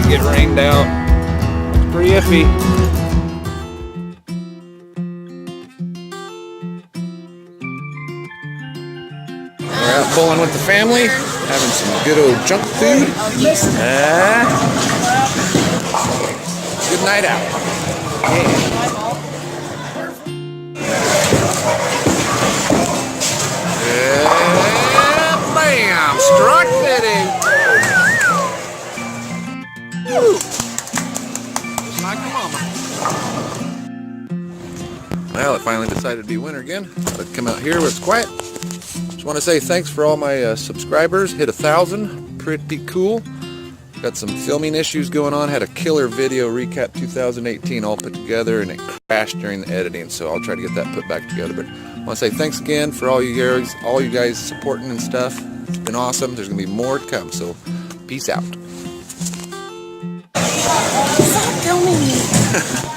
get rained out. It's pretty iffy. We're out bowling with the family, having some good old junk food. Good night out. Yeah. Bam! Struck fitting. Just like mama. Well, it finally decided to be winter again. I'd come out here where it's quiet. Just want to say thanks for all my subscribers. Hit 1,000. Pretty cool. Got some filming issues going on. Had a killer video recap 2018 all put together, and it crashed during the editing, so I'll try to get that put back together. But I want to say thanks again for all you guys supporting and stuff. It's been awesome. There's gonna be more to come, so peace out. Stop filming me.